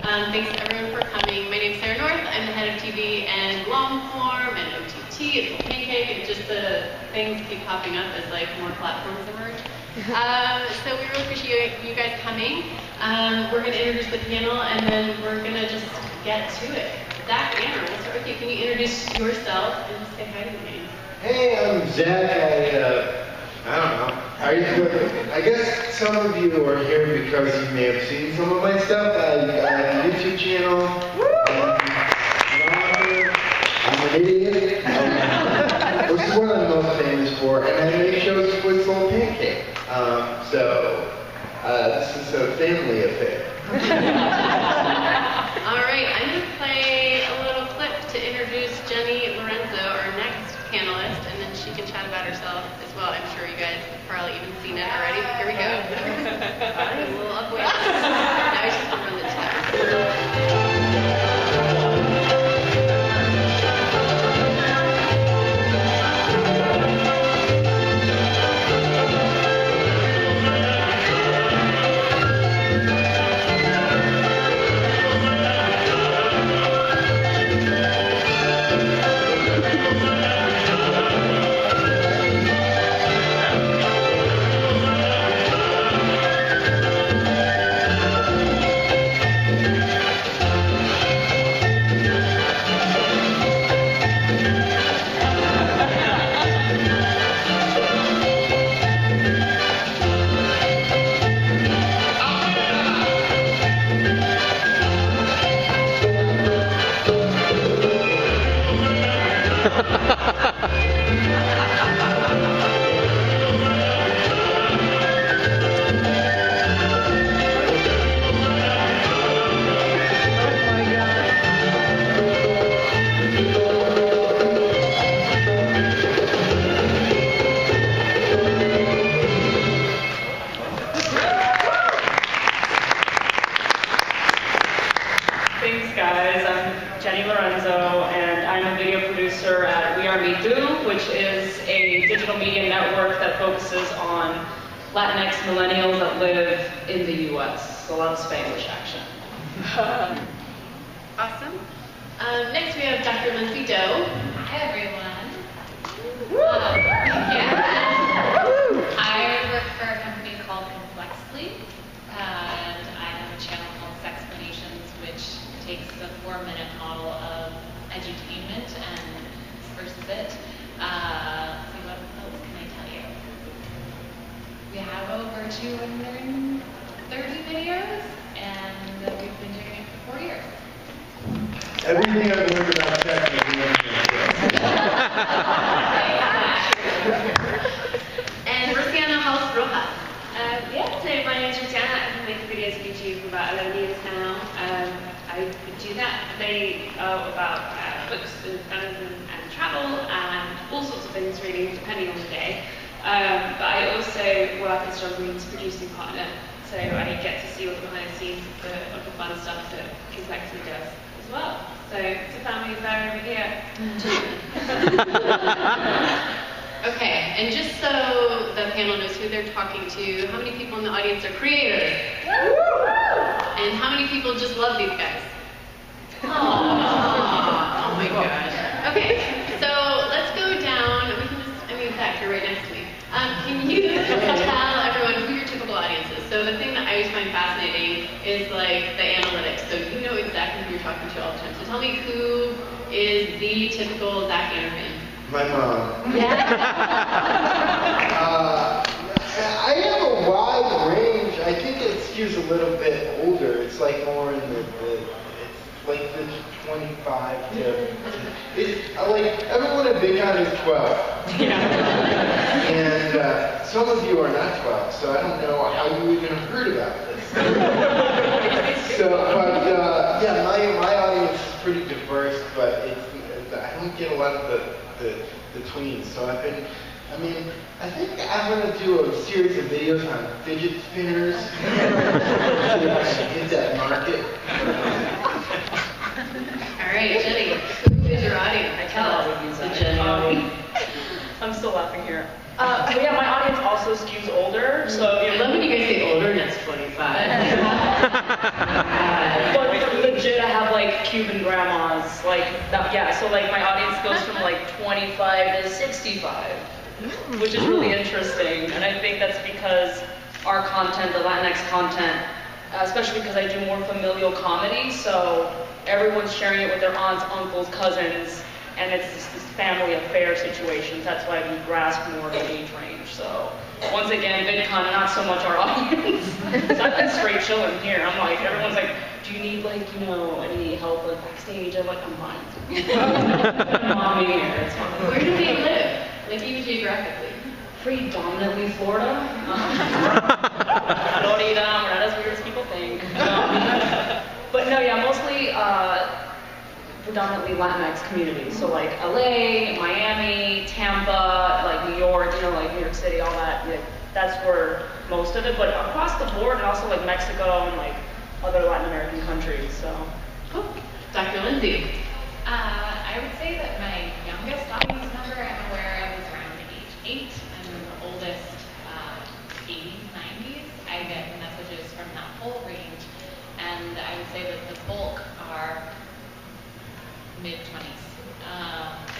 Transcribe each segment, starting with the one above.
Thanks everyone for coming. My name's Sarah North. I'm the head of TV and long form and OTT and Full Pancake, and just the things keep popping up as like more platforms emerge. So we really appreciate you guys coming. We're going to introduce the panel, and then we're going to just get to it. Zach, Amara, we'll start with you. Can you introduce yourself and just say hi to me? Hey, I'm Zach. I don't know. I guess some of you are here because you may have seen some of my stuff. I have a YouTube channel. I'm an idiot. Which is what I'm most famous for. And I make shows with Full Pancake. This is a family affair. All right, I'm going to play a little clip to introduce Jenny Lorenzo, our next panelist, and then she can chat about herself as well. I'm sure you guys have probably even seen it already. Here we go. A little upward. Now she's going to run the chat. Latinx millennials that live in the US. So a lot of Spanglish action. Awesome. Next we have Dr. Lindsay Doe. Hi everyone. I work for a company called Complexly, and I have a channel called Sexplanations, which takes the 4-minute model of edutainment and disperses it. So what else can I tell you? We have over 230 videos, and we've been doing it for 4 years. Everything I've learned about sex is And Rossiana House Roth. So my name's Rossiana. I've been making videos on YouTube for about 11 years now. I do that. They are about books and feminism and travel and all sorts of things really, depending on the day. But I also work as John Green's producing partner, so I get to see all the behind the scenes of the fun stuff that Complexly does as well. So it's a family affair over here. Okay, and just so the panel knows who they're talking to, how many people in the audience are creators? And how many people just love these guys? Aww. Oh my gosh. Okay, so let's go down. We can just, Zach, you're right next to me. Can you tell everyone who your typical audience is? So the thing that I always find fascinating is like the analytics. So you know exactly who you're talking to all the time. So tell me who is the typical Zach Anderson? my mom. Yeah. I have a wide range. I think it skews a little bit older. It's like more in the 25 to, like, everyone at VidCon is 12. Yeah. And some of you are not 12, so I don't know how you even heard about this. Yeah, my audience is pretty diverse, but I don't get a lot of the tweens. So I think I'm going to do a series of videos on fidget spinners to hit that market. All right, Jenny, who is your audience? I tell us. I'm still laughing here. But yeah, my audience also skews older. So I love when you guys say older and it's 25. But for like Cuban grandmas, like that, yeah. So like my audience goes from like 25 to 65, which is really interesting. And I think that's because our content, the Latinx content, especially because I do more familial comedy, so everyone's sharing it with their aunts, uncles, cousins, and it's just this family affair situations. That's why we grasp more of the age range. So once again, VidCon, not so much our audience. So I've been straight chilling here. I'm like, everyone's like, do you need like, you know, any help like backstage? I'm like, I'm fine. Mommy here, it's fine. Where do they live? Like even geographically? Predominantly Florida. Florida, we're not as weird as people think. But no, yeah, mostly predominantly Latinx communities. So like LA, Miami, Tampa, like New York, you know, like New York City, all that. Yeah, that's where most of it. But across the board, and also like Mexico and like other Latin American countries. So. Cool. Dr. Lindsay. I would say that my youngest audience member I'm aware of is around age 8, and the oldest 80s, 90s. I get messages from that whole range, and I would say that the bulk are mid-20s.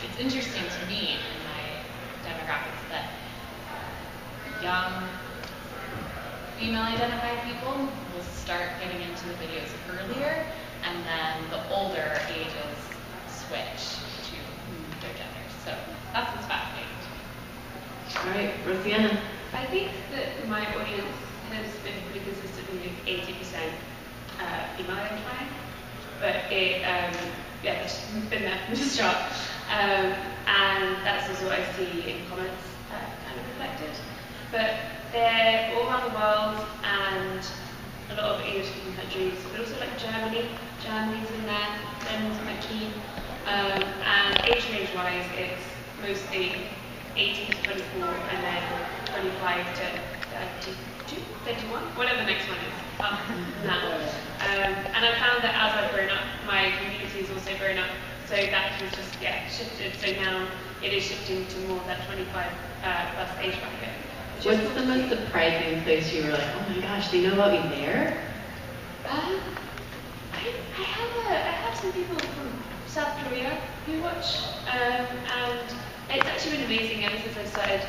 It's interesting to me in my demographics that young female-identified people will start getting into the videos earlier, and then the older ages switch to their genders. So that's what's fascinating to me. All right, Rosianna. I think that my audience has been pretty consistently 80% female identifying, but it, yeah, it's been there from the start. And that's also what I see in comments kind of reflected. But they're all around the world, and a lot of English-speaking countries, but also like Germany's in there, Denmark's quite keen. And age range-wise, it's mostly 18 to 24, and then 25 to 32, 31, whatever the next one is. Now. And I found that as I've grown up, my community's also grown up, so that has just, yeah, shifted. So now it is shifting to more of that 25 plus age bracket. What's the most surprising place you were like, oh my gosh, they know about me there? I have some people from South Korea who watch, and it's actually been amazing ever since I started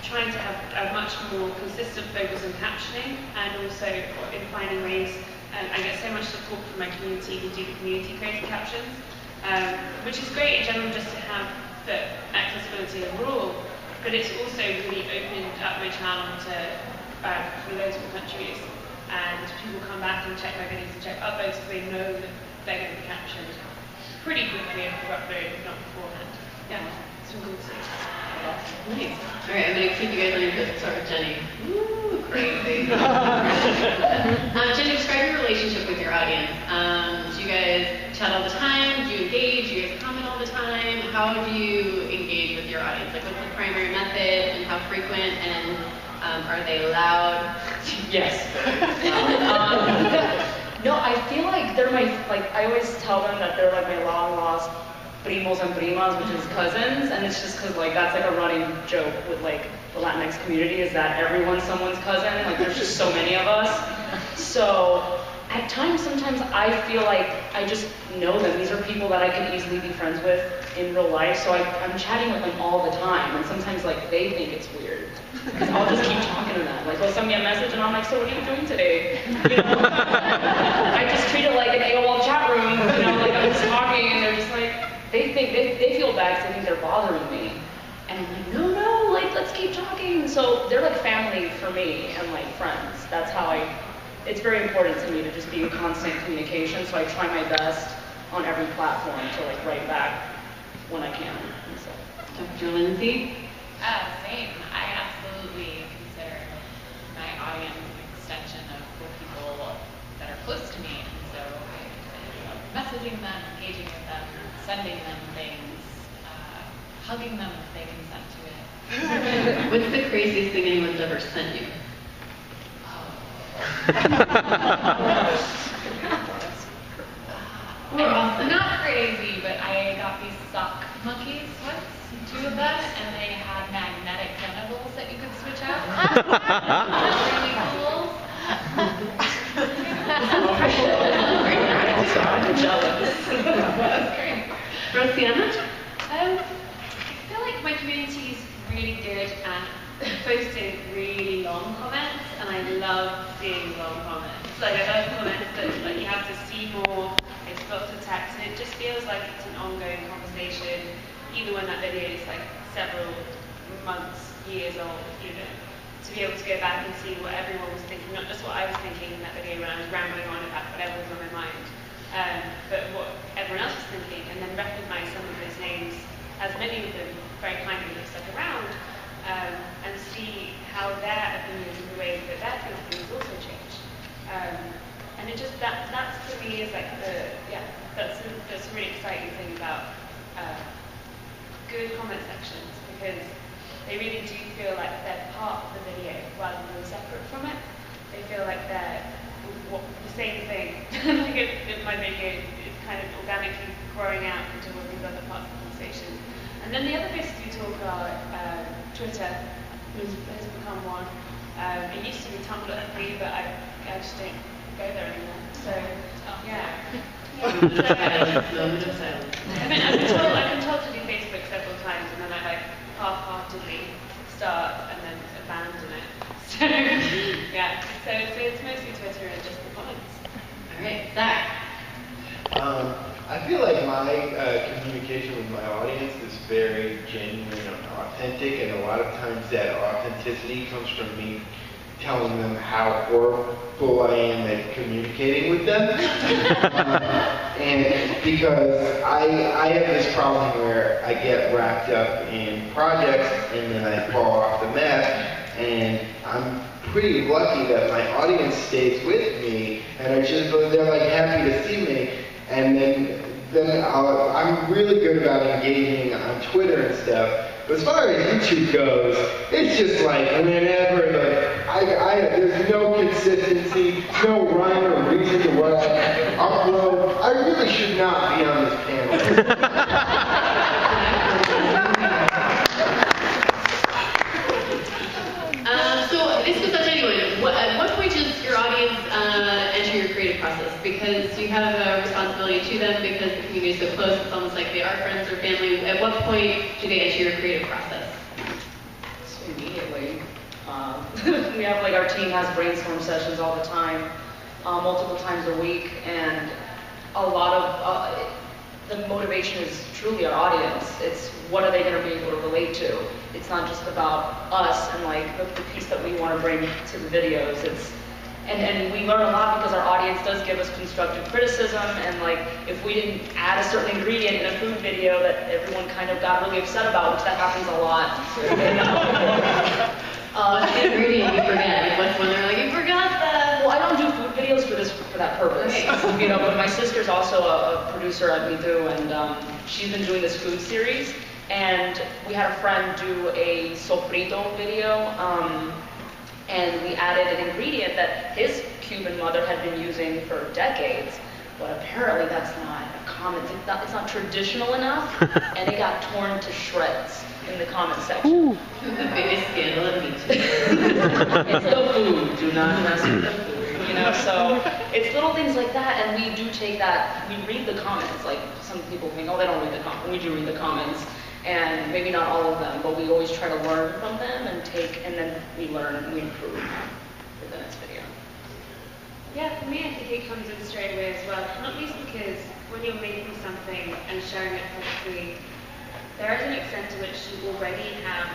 trying to have a much more consistent focus on captioning, and also in finding ways. I get so much support from my community who do the community created captions, which is great in general just to have the accessibility overall, but it's also really opened up my channel to loads of countries, and people come back and check my videos and check uploads because they know that they're going to be captioned pretty quickly if we're uploaded, if not beforehand. Yeah, it's been cool to see. Nice. All right, I'm going to keep you guys on your toes. Start with Jenny. Woo, crazy. Jenny, describe your relationship with your audience. Do you guys chat all the time? Do you engage? Do you guys comment all the time? How do you engage with your audience? Like, what's the primary method, and how frequent, and are they loud? Yes. No, I feel like they're my, like, I always tell them that they're like my long-lost primos and primas, which is cousins, and it's just because, like, that's like a running joke with, like, the Latinx community, is that everyone's someone's cousin. Like, there's just so many of us. So at times, sometimes I feel like I just know them. These are people that I could easily be friends with in real life, so I'm chatting with them all the time, and sometimes, like, they think it's weird, because I'll just keep talking to them. Like, they'll send me a message, and I'm like, so what are you doing today? You know? I just treat it like an AOL chat room, you know, like, I'm just talking, and they're just like, they feel bad because they think they're bothering me. And I'm like, no, like, let's keep talking. So they're like family for me and like friends. That's how it's very important to me to just be in constant communication. So I try my best on every platform to like write back when I can. So. Dr. Lindsay? Same. I absolutely consider my audience an extension of the people that are close to me. And so I love messaging them, engaging with them, sending them things, hugging them if they consent to it. What's the craziest thing anyone's ever sent you? Not crazy, but I got these sock monkeys once, 2 of them, and they had magnetic genitals that you could switch out. That's really cool. I'm jealous. Rosianna? I feel like my community is really good at posting really long comments, and I love seeing long comments. Like, I love comments that like you have to see more, it's lots of text, and it just feels like it's an ongoing conversation, even when that video is like several months, years old, you know, to be able to go back and see what everyone was thinking, not just what I was thinking in that video when I was rambling on about whatever was on my mind, but what everyone else was thinking, and then recognize some of those names, as many of them very kindly have stuck around, and see how their opinions and the way that their thinking has also changed. And it just, that's to me is like that's a really exciting thing about good comment sections, because they really do feel like they're part of the video rather than separate from it. They feel like they're the same thing. Like my video is kind of organically growing out into all these other parts of the conversation. And then the other places we talk are Twitter, has become one. It used to be Tumblr for me, but I just don't go there anymore. So, yeah. I mean, I've been told to do Facebook several times, and then I like half-heartedly start and then abandon it. So, yeah. So it's mostly Twitter and just the comments. All right, Zach. I feel like my communication with my audience is very genuine and authentic, and a lot of times that authenticity comes from me telling them how horrible I am at communicating with them. And because I have this problem where I get wrapped up in projects and then I fall off the map, and I'm pretty lucky that my audience stays with me and they're like happy to see me. And then I'm really good about engaging on Twitter and stuff. But as far as YouTube goes, it's just like whenever, there's no consistency, no rhyme or reason to what I upload. I really should not be on this panel. So this goes out to anyone. At what point does your audience enter your creative process? Because you have a responsibility to them, because the community is so close, it's almost like they are friends or family. At what point do they enter your creative process? Immediately. We have our team has brainstorm sessions all the time, multiple times a week, and a lot of the motivation is truly our audience. It's what are they going to be able to relate to. It's not just about us and the piece that we want to bring to the videos. And we learn a lot because our audience does give us constructive criticism, and if we didn't add a certain ingredient in a food video that everyone kind of got really upset about, which that happens a lot. What's the ingredient you forget? What's when they're like, you forgot that? Well, I don't do food videos for that purpose. Right. But my sister's also a producer at Me Too, and she's been doing this food series. And we had a friend do a sofrito video, and we added an ingredient that his Cuban mother had been using for decades. But apparently that's not a common thing. It's not traditional enough, and it got torn to shreds in the comment section. Ooh. The biggest scandal of Me Too. It's the food. Do not mess with the food. So it's little things like that, and we do take that. We read the comments. Some people think, oh, they don't read the comments. We do read the comments, and maybe not all of them, but we always try to learn from them and then we learn and we improve for the next video. Yeah, for me, I think it comes in straight away as well, not least because when you're making something and sharing it publicly, there is an extent to which you already have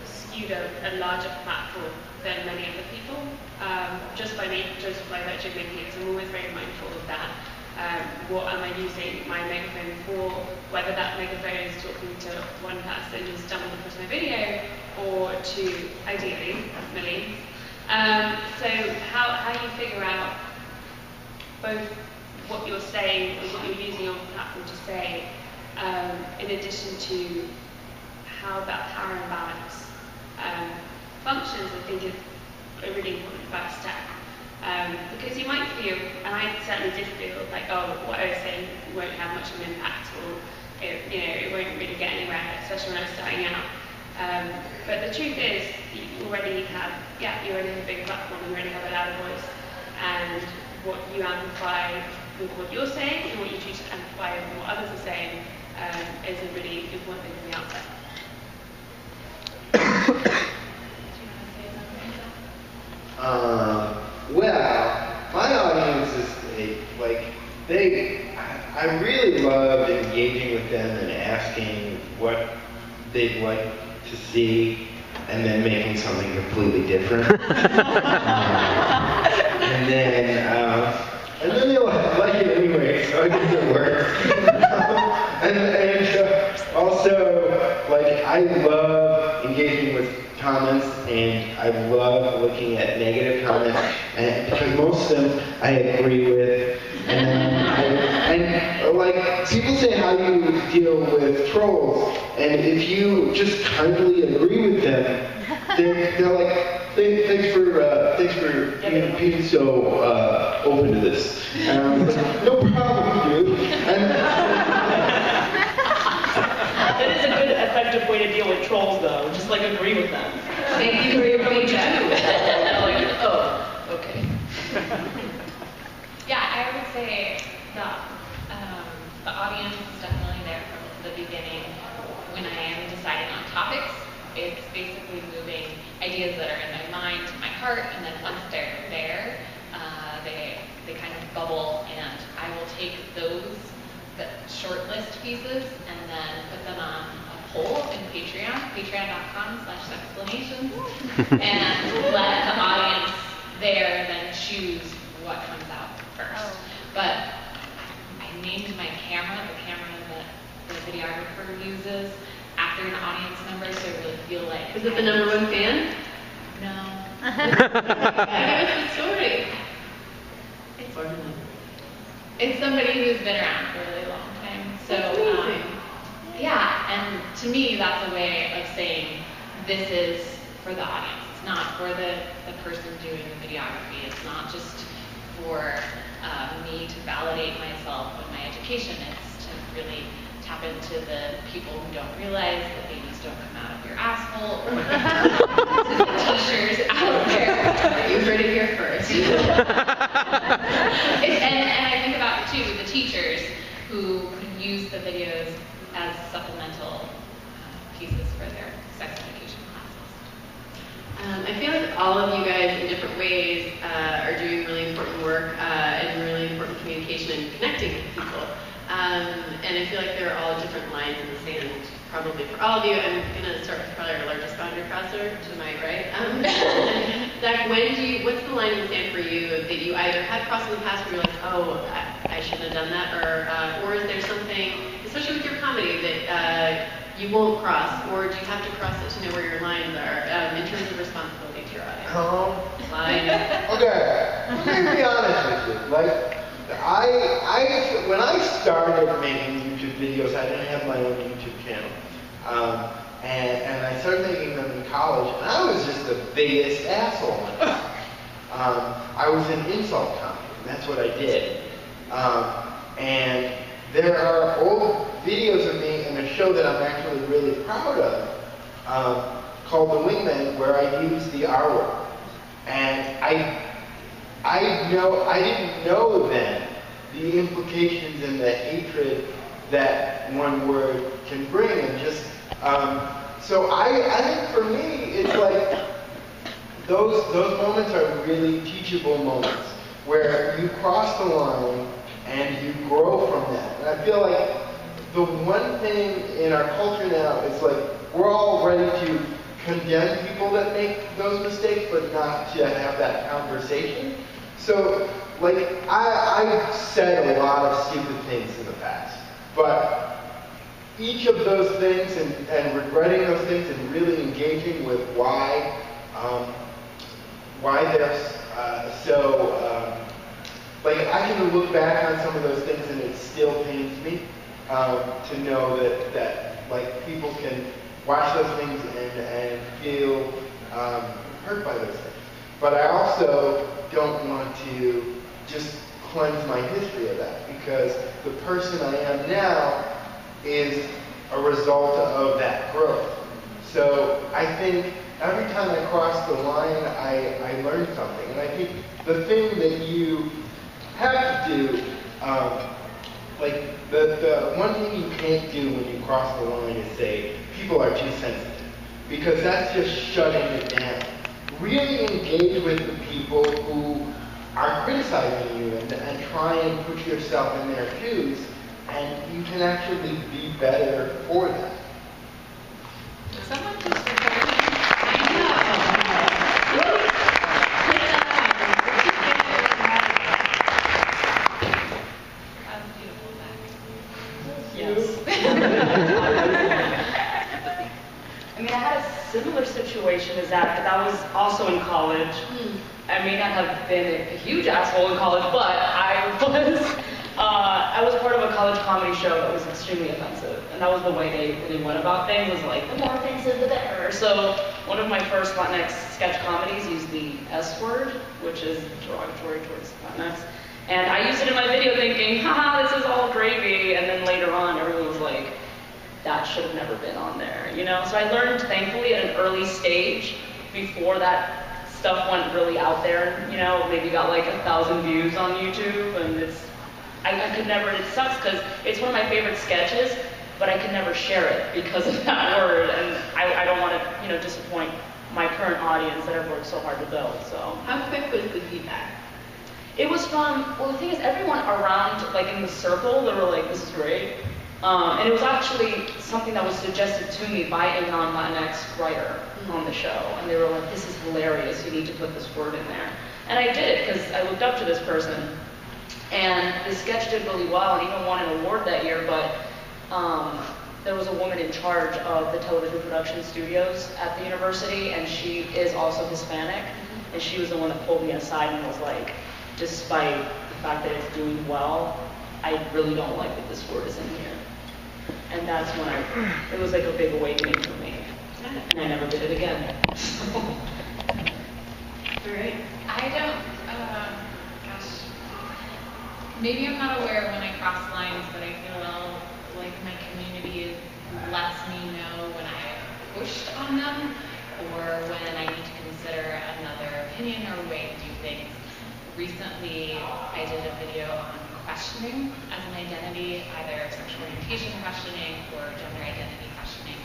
skewed a larger platform than many other people, just by virtue of making it. So I'm always very mindful of that. What am I using my megaphone for? Whether that megaphone is talking to one person who's stumbled across my video, or to, ideally, millions. So how you figure out both what you're saying and what you're using your platform to say, in addition to how that power imbalance functions, I think is a really important first step. Because you might feel, and I certainly did feel like, oh, what I was saying won't have much of an impact, or it won't really get anywhere, especially when I was starting out. But the truth is, you already have a big platform, you already have a louder voice, and what you amplify with what you're saying and what you choose to amplify with what others are saying is a really important thing from the outset. Well, my audience is I really love engaging with them and asking what they'd like to see, and then making something completely different. And then they like it anyway, so I guess it works. and also, like, I love engaging with comments, and I love looking at negative comments, and because most of them I agree with. And like, people say, how do you deal with trolls? And if you just kindly agree with them, they're like, thanks for being so open to this. No problem, dude. That is a good, effective way to deal with trolls, though. Just like agree with them. Thank you for your feedback. Like, oh, okay. Yeah, I would say the audience is definitely there from the beginning. When I am deciding on topics, it's basically moving ideas that are in my mind to my heart, and then once they're there, they kind of bubble, and I will take those short list pieces and then put them on a poll in Patreon, patreon.com/sexplanations, and let the audience there then choose what comes out first. But I named my camera, the camera that the videographer uses, after an audience member, so I really feel like... Is it the #1 fan? No. Give us the story. It's somebody who's been around for a really long time. So, yeah, and to me, that's a way of saying this is for the audience. It's not for the person doing the videography. It's not just for me to validate myself with my education. It's to really tap into the people who don't realize that babies don't come out of your asshole, or to the teachers out there. You heard it here first. And I think about, too, the teachers who could use the videos as supplemental pieces for their sex education classes. I feel like all of you guys in different ways are doing really important work and really important communication and connecting with people. And I feel like there are all different lines in the sand, probably for all of you. I'm going to start with probably our largest boundary crosser to my right. Zach, what's the line in the sand for you that you either have crossed in the past where you're like, oh, I shouldn't have done that, or is there something, especially with your comedy, that you won't cross, or do you have to cross it to know where your lines are in terms of responsibility to your audience? Line. Okay, let me be honest with you. Like, when I started making YouTube videos, I didn't have my own YouTube channel. And I started making them in college, and I was just the biggest asshole. I was an insult comedy, and that's what I did. And there are old videos of me in a show that I'm actually really proud of, called The Wingman, where I use the R word. And I didn't know then the implications and the hatred that one word can bring, and just so I think for me it's like those moments are really teachable moments where you cross the line and you grow from that. And I feel like the one thing in our culture now is like we're all ready to condemn people that make those mistakes, but not to have that conversation. So, like, I've said a lot of stupid things in the past, but each of those things and regretting those things and really engaging with why they're like, I can look back on some of those things and it still pains me to know that like people can watch those things and feel hurt by those things. But I also don't want to just cleanse my history of that, because the person I am now is a result of that growth. So I think every time I cross the line, I learn something. And I think the thing that you have to do, like, the one thing you can't do when you cross the line is say, people are too sensitive. Because that's just shutting it down. Really engage with the people who are criticizing you and try and put yourself in their shoes, and you can actually be better for them. Someone just recorded. I mean, I had a similar situation as that, but that was also in college. I may not have been a huge asshole in college, but I was part of a college comedy show that was extremely offensive, and that was the way they really went about things, was like, the more offensive, the better. So one of my first Latinx sketch comedies used the S word, which is derogatory towards Latinx, and I used it in my video thinking, haha, this is all gravy, and then later on, everyone was like, that should have never been on there, you know? So I learned, thankfully, at an early stage, before that stuff went really out there, you know, maybe got like 1,000 views on YouTube, and I could never, it sucks because it's one of my favorite sketches, but I could never share it because of that word, and I don't want to, you know, disappoint my current audience that I've worked so hard to build, so. How quick was the feedback? It was from, well, the thing is, everyone around, like in the circle, they were like, this is great. And it was actually something that was suggested to me by a non-Latinx writer on the show. And they were like, this is hilarious, you need to put this word in there. And I did, because I looked up to this person. And the sketch did really well, and even won an award that year, but there was a woman in charge of the television production studios at the university, and she is also Hispanic. And she was the one that pulled me aside and was like, despite the fact that it's doing well, I really don't like that this word is in here. And that's when it was like a big awakening for me. And I never did it again. All right. I don't, gosh, maybe I'm not aware when I cross lines, but I feel like my community lets me know when I have pushed on them or when I need to consider another opinion or way to do things. Recently, I did a video on questioning as an identity, either sexual orientation questioning or gender identity questioning.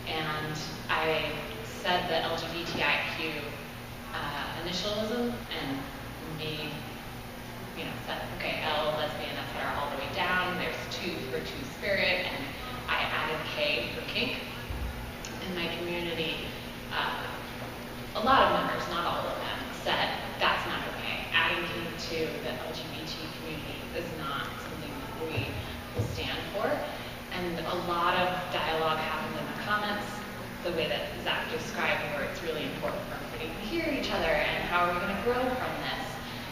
And I said the LGBTIQ initialism and made, you know, said, okay, L, lesbian, etc., all the way down. There's two for two-spirit, and I added K for kink. In my community, a lot of members, not all of them, said that's not okay. Adding kink to the LGBT community is not something that we will stand for. And a lot of dialogue happened in the comments, the way that Zach described, where it's really important for everybody to hear each other and how are we going to grow from this.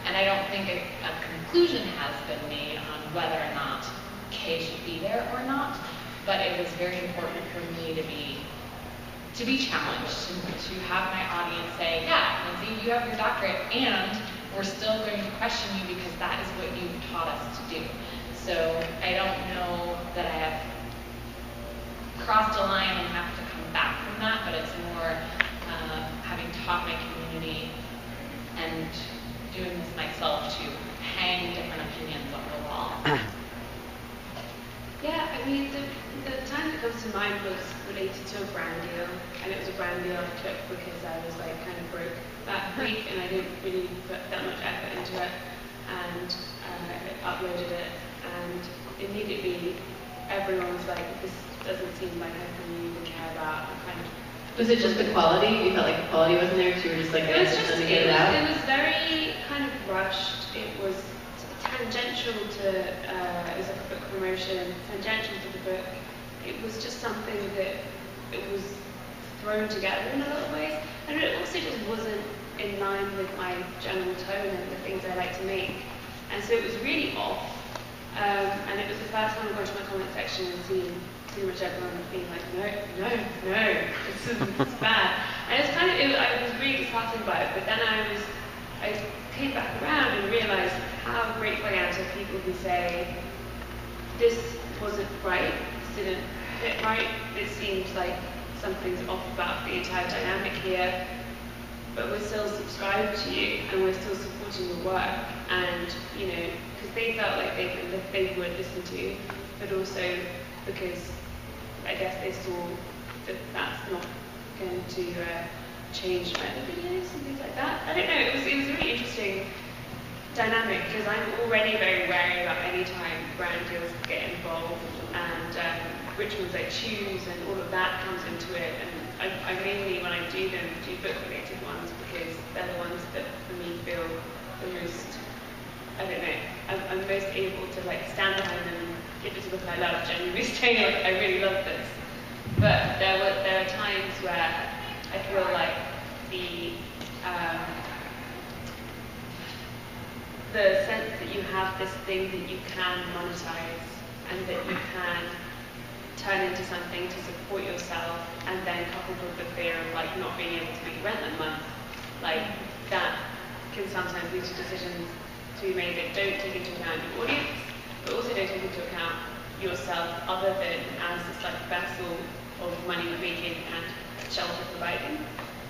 And I don't think a conclusion has been made on whether or not K should be there or not, but it was very important for me to be challenged, to have my audience say, yeah, Lindsay, you have your doctorate, and we're still going to question you because that is what you've taught us to do. So I don't know that I have crossed a line and have to come back from that, but it's more having taught my community and doing this myself to hang different opinions on the wall. Yeah, I mean, the time that comes to mind was related to a brand deal, and it was a brand deal I took because I was like kind of broke that week, and I didn't really put that much effort into it, and I uploaded it, and immediately everyone was like, this doesn't seem like something you even care about. Was it just the quality? You felt like the quality wasn't there because you were just like, it was just, to get it out? It was very kind of rushed. It was tangential to, it was like a book promotion, tangential to the book. It was just something that it was thrown together in a lot of ways. And it also just wasn't in line with my general tone and the things I like to make. And so it was really off. And it was the first time I got to my comment section and seen pretty much everyone being like, no, this is bad. And it's kind of, I was really disheartened by it, but then I came back around and realized how grateful I am to people who say, this wasn't right, this didn't fit right, it seems like something's off about the entire dynamic here. but we're still subscribed to you and we're still supporting your work, and you know, because they felt like they were listened to, but also because I guess they saw that that's not going to change my other videos and things like that. I don't know, it was a really interesting dynamic, because I'm already very wary about any time brand deals get involved, and which ones I choose, and all of that comes into it. And I mainly, when I do them, do book-related ones, because they're the ones that for me feel the most, I don't know, I'm most able to like stand behind them and give it a look I love, genuinely saying like, I really love this. But there are times where I feel like the sense that you have this thing that you can monetize and that you can turn into something to support yourself, and then coupled with the fear of like not being able to pay rent that month, like that can sometimes lead to decisions to be made that don't take into account your audience, but also don't take into account yourself, other than as this like vessel of money making and shelter providing.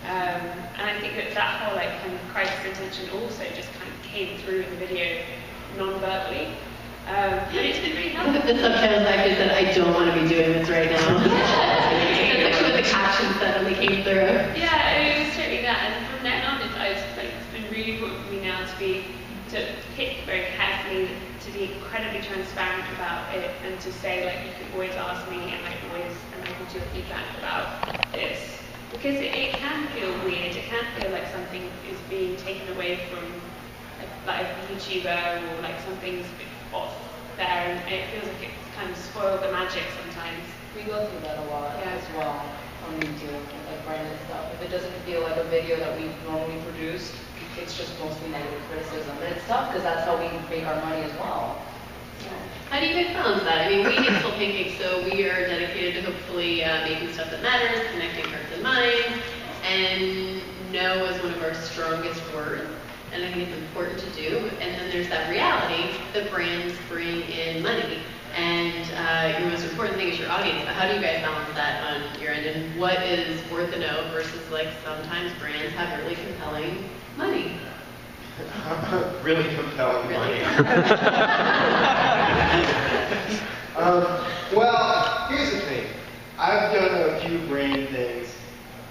And I think that whole like kind of crisis intention also just kind of came through in the video non-verbally. And it's been really helpful. The subtitles actually said, I don't want to be doing this right now. That's actually what the captions said when they came through. Yeah, it was certainly that. And from then on, it's been really important for me now to pick very carefully, to be incredibly transparent about it, and to say like, you can always ask me, and I can give you feedback about this. Because it can feel weird, it can feel like something is being taken away from like a YouTuber, or like something's off there, and it feels like it's kind of spoiled the magic sometimes. We go through that a lot as well on YouTube, like branded stuff. If it doesn't feel like a video that we've normally produced, it's just mostly negative criticism. And it's tough because that's how we make our money as well. How do you guys balance that? I mean, we hate Full Pancake, so we are dedicated to hopefully making stuff that matters, connecting hearts and minds, and no is one of our strongest words, and I think it's important to do. And then there's that reality that brands bring in money, and your most important thing is your audience. But how do you guys balance that on your end, and what is worth a no versus like sometimes brands have really compelling money? Really compelling money. Well, here's the thing. I've done a few brand things,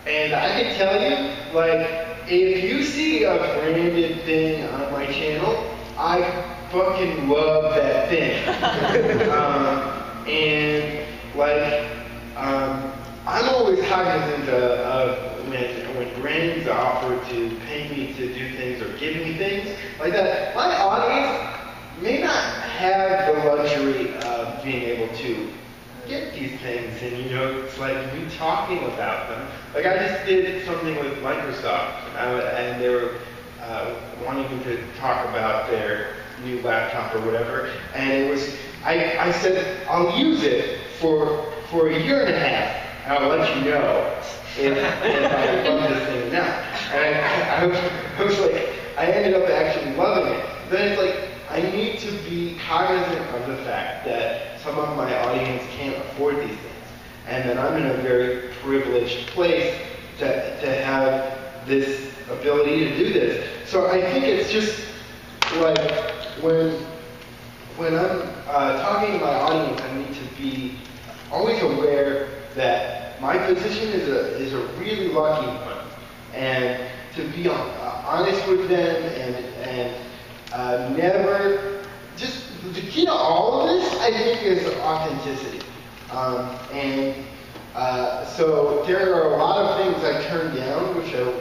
and I can tell you, like, if you see a branded thing on my channel, I fucking love that thing. And like, I'm always cognizant of when brands offer to pay me to do things or give me things like that. My audience may not have the luxury of being able to get these things, and you know, it's like me talking about them. Like I just did something with Microsoft, and they were wanting me to talk about their new laptop or whatever, and it was, I said, I'll use it for a year and a half, and I'll let you know if I love this thing or not. And I was like, I ended up actually loving it. Then it's like, I need to be cognizant of the fact that some of my audience can't afford these things, and that I'm in a very privileged place to have this ability to do this. So I think it's just like when I'm talking to my audience, I need to be always aware that my position is a really lucky one, and to be honest with them and never, just the key to all of this, I think, is authenticity. So there are a lot of things I turn down, which are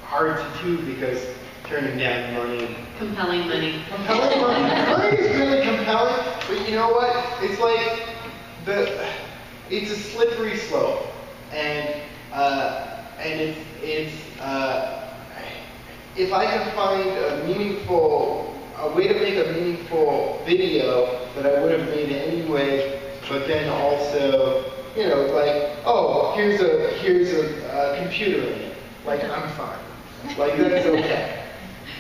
hard to do because turning down money. Compelling money. Compelling money. Money is really compelling, but you know what? It's like it's a slippery slope, and it's if I can find a way to make a meaningful video that I would have made anyway, but then also, you know, like, oh, here's a computer in it. Like, I'm fine. Like, that's okay.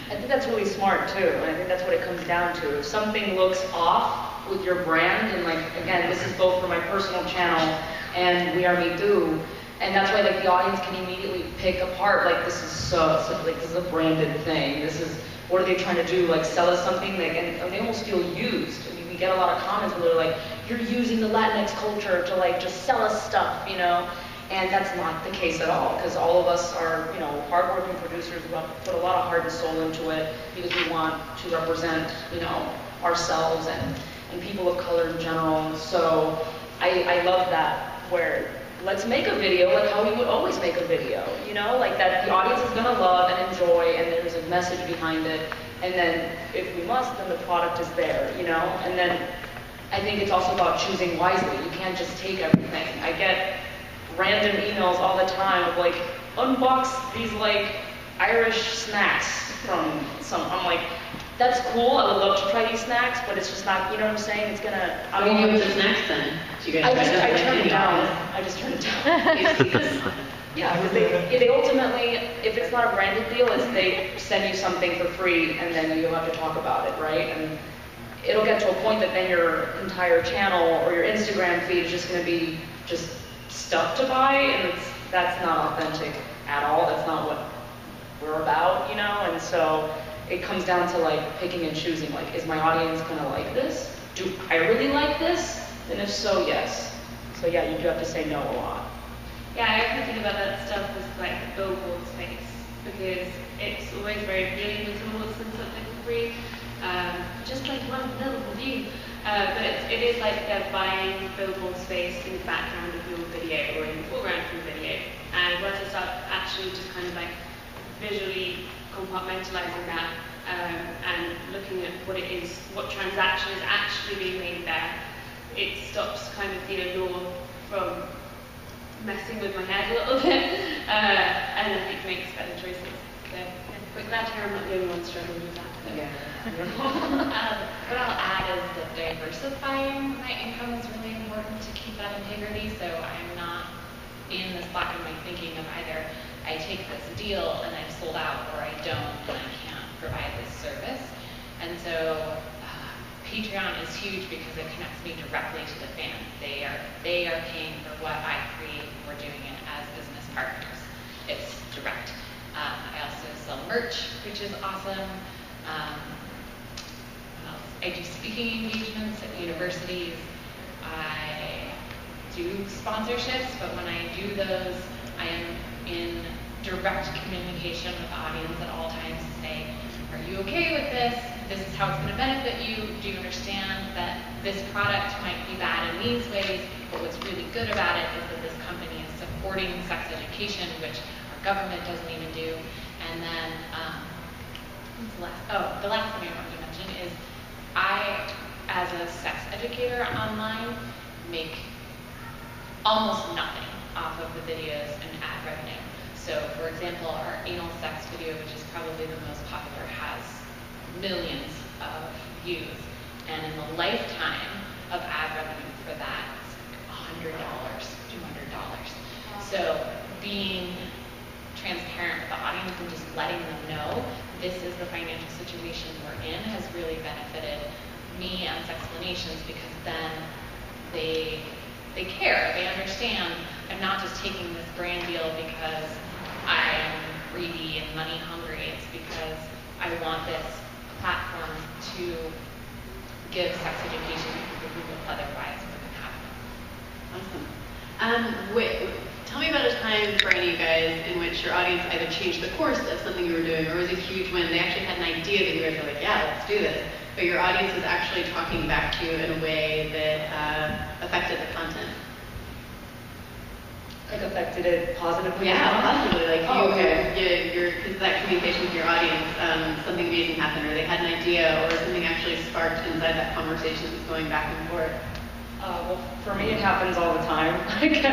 I think that's really smart too, and I think that's what it comes down to. If something looks off with your brand, and like, again, this is both for my personal channel and We Are Me Too, And that's why like the audience can immediately pick apart, like this is like this is a branded thing. This is, what are they trying to do? Like sell us something? Like, and they almost feel used. I mean, we get a lot of comments where they're like, you're using the Latinx culture to like just sell us stuff, you know? And that's not the case at all, because all of us are, you know, hardworking producers who have put a lot of heart and soul into it because we want to represent, you know, ourselves and people of color in general. So I love that, where let's make a video like how we would always make a video, you know, like that the audience is gonna love and enjoy, and there's a message behind it. And then if we must, then the product is there, you know? And then I think it's also about choosing wisely. You can't just take everything. I get random emails all the time of like, unbox these like Irish snacks from some, I'm like, that's cool, I would love to try these snacks, but it's just not, you know what I'm saying? It's gonna, I What don't do you do know. with the snacks then? Do you guys try I to turn it down. I just turn it down. Yeah, because they ultimately, if it's not a branded deal, it's they send you something for free and then you have to talk about it, right? And it'll get to a point that then your entire channel or your Instagram feed is just gonna be just stuff to buy, and that's not authentic at all. That's not what we're about, you know? And so it comes down to like picking and choosing, like, is my audience gonna like this? Do I really like this? And if so, yes. So yeah, you do have to say no a lot. Yeah, I often think about that stuff as like the billboard space, because it's always very appealing when someone wants to send something for free, just like one little review. But it is like they're buying billboard space in the background of your video or in the foreground of your video. And once I start actually just kind of like visually compartmentalizing that and looking at what it is, what transaction is actually being made there, it stops kind of the allure from messing with my head a little bit, and I think makes better choices. So we're glad to hear I'm not the only one struggling with that. Yeah. What I'll add is that diversifying my income is really important to keep that integrity, so I'm not in this black and white thinking of either I take this deal and I've sold out, or I don't and I can't provide this service. And so Patreon is huge because it connects me directly to the fan. They are paying for what I create. We're doing it as business partners. It's direct. I also sell merch, which is awesome. I do speaking engagements at universities. I do sponsorships, but when I do those, I am in direct communication with the audience at all times to say, are you okay with this? This is how it's going to benefit you. Do you understand that this product might be bad in these ways, but what's really good about it is that this company is supporting sex education, which our government doesn't even do. And then, the last thing I wanted to mention is I, as a sex educator online, make almost nothing off of the videos and ad revenue. So, for example, our anal sex video, which is probably the most popular, has millions of views, and in the lifetime of ad revenue for that, it's $100, $200. So being transparent with the audience and just letting them know this is the financial situation we're in has really benefited me and Sexplanations, because then they care, they understand I'm not just taking this brand deal because I am greedy and money hungry. It's because I want this platform to give sex education to people who otherwise wouldn't have it. Awesome. Tell me about a time for any of you guys in which your audience either changed the course of something you were doing, or was it huge when they actually had an idea that you guys were like, yeah, let's do this, but your audience was actually talking back to you in a way that affected the content? Like affected it positively? Yeah, positively. Like okay. because of that communication with your audience, something amazing happened, or they had an idea, or something actually sparked inside that conversation that's going back and forth. Well, for me, it happens all the time. I just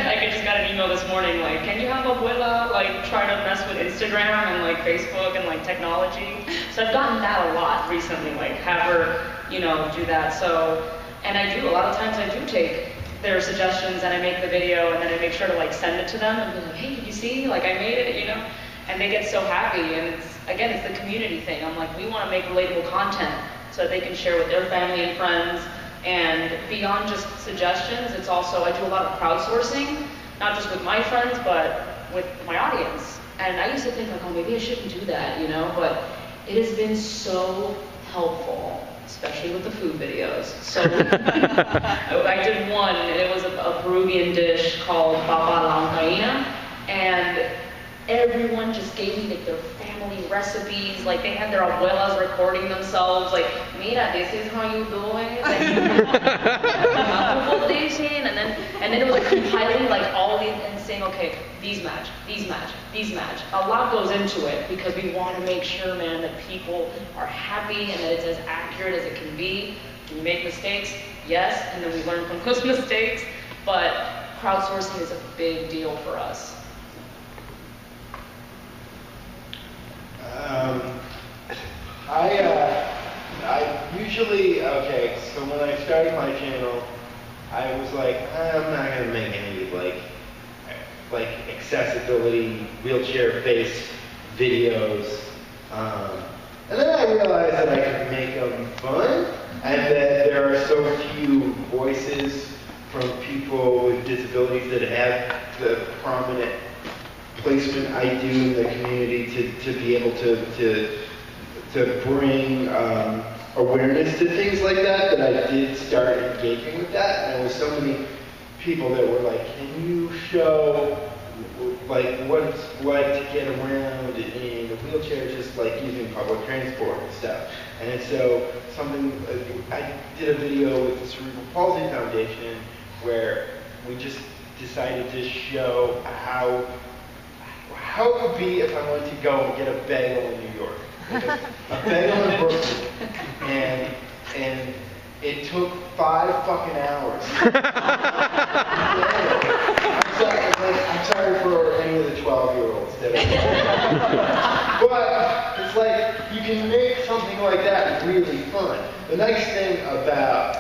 got an email this morning, like, can you have Abuela, like, try to mess with Instagram and, like, Facebook and, like, technology? So I've gotten that a lot recently, like, have her, you know, do that. So, and I do, a lot of times I do take their suggestions and I make the video and then I make sure to, like, send it to them and be like, hey, did you see? Like, I made it, you know? And they get so happy, and it's, again, it's the community thing. I'm like, we want to make relatable content so that they can share with their family and friends. And beyond just suggestions, it's also, I do a lot of crowdsourcing. not just with my friends, but with my audience. And I used to think like, oh, maybe I shouldn't do that, you know, but it has been so helpful, especially with the food videos. So I did one, and it was a Peruvian dish called baba lancaina, and everyone just gave me like their family recipes. Like they had their abuelas recording themselves, like, mira, this is how you do it. And then it was like compiling like all these and saying, okay, these match, these match, these match. A lot goes into it because we want to make sure, man, that people are happy and that it's as accurate as it can be. Do we make mistakes? Yes, and then we learn from those mistakes. But crowdsourcing is a big deal for us. I usually, okay, so when I started my channel, I was like, I'm not going to make any, like accessibility, wheelchair-based videos. And then I realized that I could make them fun, and that there are so few voices from people with disabilities that have the prominent placement I do in the community to be able to bring awareness to things like that I did start engaging with that. And there were so many people that were like, can you show like what it's like to get around in a wheelchair, just like using public transport and stuff. And so I did a video with the Cerebral Palsy Foundation where we just decided to show how it would be if I wanted to go and get a bagel in New York. A bagel in Brooklyn. And it took 5 fucking hours. I'm sorry for any of the 12-year-olds that but it's like, you can make something like that really fun. The nice thing about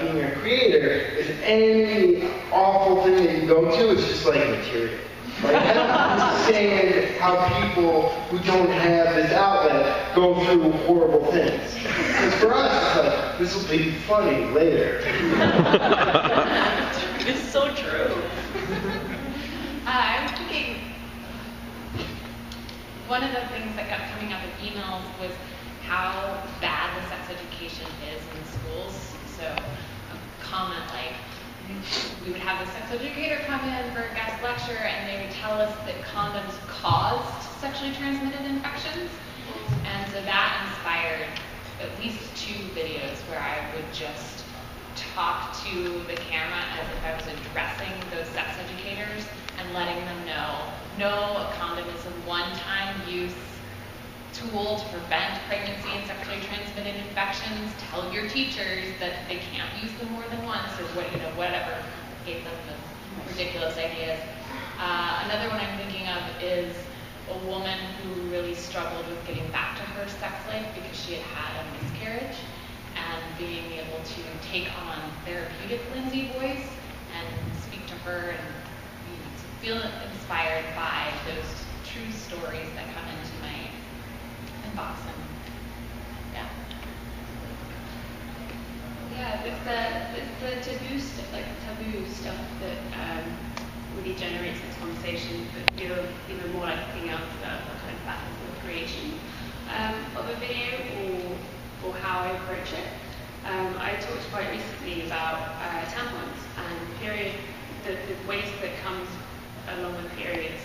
being a creator is any awful thing that you go to is just like material. Like, I'm saying how people who don't have this outlet go through horrible things. Because for us, it's like, this will be funny later. It's so true. I was thinking, one of the things that kept coming up in emails was how bad the sex education is in schools. So a comment like, we would have the sex educator come in for a guest lecture and they would tell us that condoms caused sexually transmitted infections. And so that inspired at least 2 videos where I would just talk to the camera as if I was addressing those sex educators and letting them know, no, a condom is a one-time use tool to prevent pregnancy and sexually transmitted infections. Tell your teachers that they can't use them more than once, or whatever gave them the ridiculous ideas. Another one I'm thinking of is a woman who really struggled with getting back to her sex life because she had had a miscarriage, and being able to take on therapeutic Lindsay voice and speak to her and to feel inspired by those true stories that come into my inbox. And yeah, it's the taboo stuff that really generates this conversation, but even more like anything else about what kind of battles the creation of a video or how I approach it. I talked quite recently about tampons and the waste that comes along with periods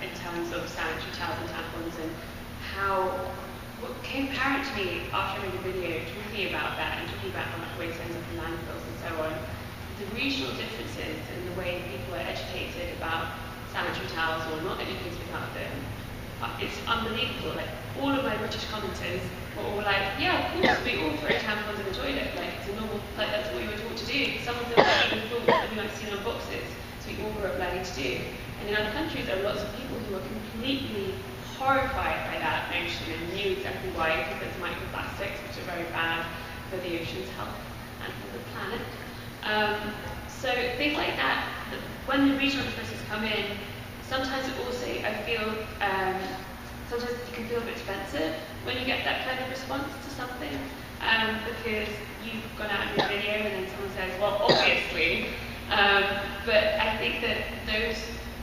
in terms of sanitary towels and tampons, and what became apparent to me after I made a video talking about that and talking about how much waste ends up in landfills and so on, the regional differences in the way people are educated about sanitary towels or not educated about them. It's unbelievable. Like, all of my British commenters were all like, yeah, of course, we all throw tampons in the toilet. Like, it's a normal, like, that's what we were taught to do. Some of them even thought that we might see on boxes, so we all grew up learning to do. And in other countries, there are lots of people who are completely horrified by that notion and knew exactly why, because there's microplastics, which are very bad for the ocean's health and for the planet. So things like that, when the regional differences come in, sometimes it also, I feel, sometimes it can feel a bit defensive when you get that kind of response to something, because you've gone out in your video and then someone says, well, obviously, But I think that those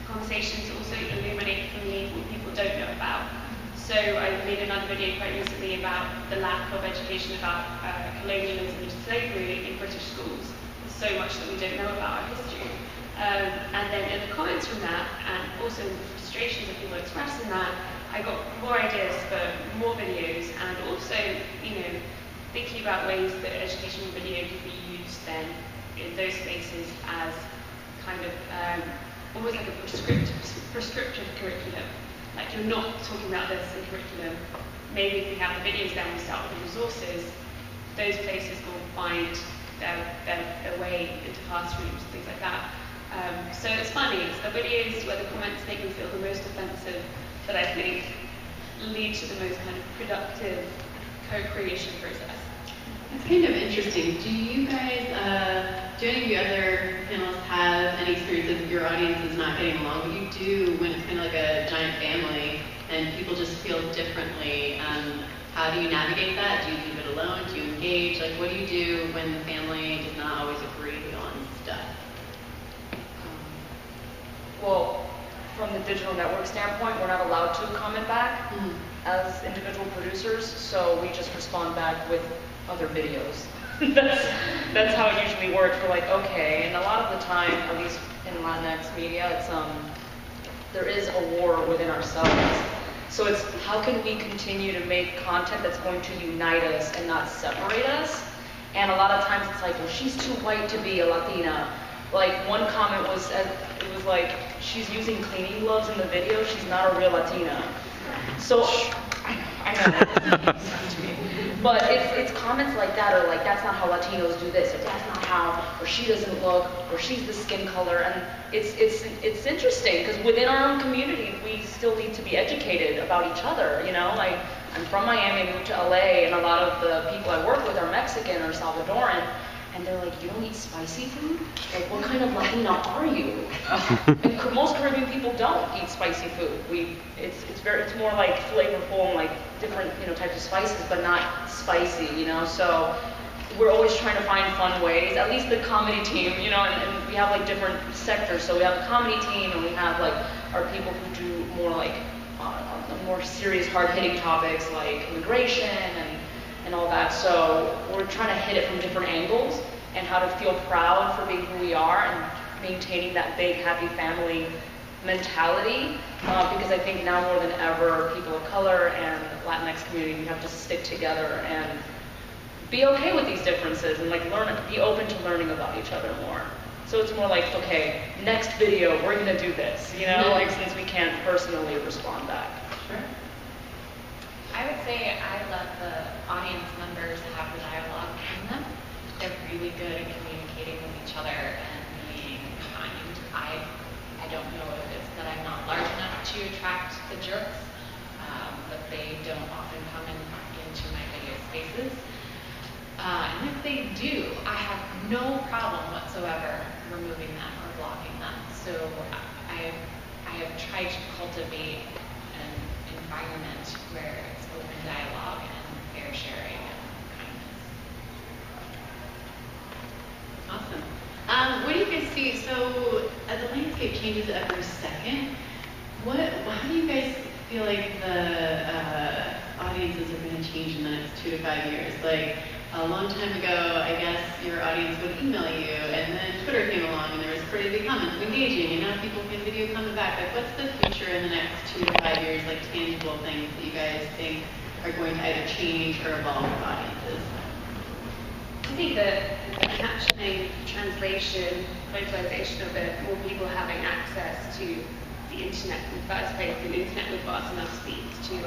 conversations also illuminate for me what people don't know about. So I made another video quite recently about the lack of education about colonialism and slavery in British schools. There's so much that we don't know about our history. And then in the comments from that, and also the frustrations that people expressed in that, I got more ideas for more videos, and also, thinking about ways that educational video could be used then in those spaces as kind of almost like a prescriptive curriculum. Like, you're not talking about this in curriculum. Maybe if we have the videos, then we start with the resources. Those places will find their way into classrooms, things like that. So it's funny, it's the videos where the comments make me feel the most offensive that I think lead to the most kind of productive co-creation process. It's kind of interesting. Do you guys, do any of you other panelists have any experiences with your audiences not getting along? What do you do when it's kind of like a giant family and people just feel differently? How do you navigate that? Do you leave it alone? Do you engage? Like, what do you do when the family does not always agree on stuff? Well, from the digital network standpoint, we're not allowed to comment back as individual producers, so we just respond back with other videos. that's how it usually works. We're like, okay, and a lot of the time, at least in Latinx media, it's there is a war within ourselves. So it's how can we continue to make content that's going to unite us and not separate us? And a lot of times it's like, well, she's too white to be a Latina. Like, one comment was, it was like, she's using cleaning gloves in the video, she's not a real Latina. So, I know. But it's comments like that, or like, that's not how Latinos do this, or that's not how, or she doesn't look, or she's the skin color, and it's interesting, because within our own community, we still need to be educated about each other, Like, I'm from Miami, moved to LA, and a lot of the people I work with are Mexican or Salvadoran, and they're like, you don't eat spicy food? Like, what kind of Latina are you? And most Caribbean people don't eat spicy food. It's more like flavorful and like different, types of spices, but not spicy, So we're always trying to find fun ways. At least the comedy team, and we have like different sectors. So we have a comedy team, and we have like our people who do more like more serious, hard-hitting topics like immigration and all that. So we're trying to hit it from different angles and how to feel proud for being who we are and maintaining that big, happy family mentality. Because I think now more than ever, people of color and Latinx community, we have to stick together and be okay with these differences and like be open to learning about each other more. So it's more like, okay, next video, we're gonna do this, like since we can't personally respond back. Sure. I would say I let the audience members have the dialogue between them. They're really good at communicating with each other and being kind. I don't know what it is that I'm not large enough to attract the jerks, but they don't often come into my video spaces. And if they do, I have no problem whatsoever removing them or blocking them. So I have tried to cultivate an environment where it's open dialogue and fair sharing and kindness. Awesome. What do you guys see? So the landscape changes every second. How do you guys feel like the audiences are going to change in the next 2 to 5 years? Like, a long time ago, I guess your audience would email you, and then Twitter came along, and there was crazy comments, engaging, and now people can video comment back. Like, what's the future in the next 2 to 5 years, like tangible things that you guys think are going to either change or evolve with audiences? I think that the captioning, translation, localization of it, more people having access to the internet in the first place, the internet with fast enough speeds to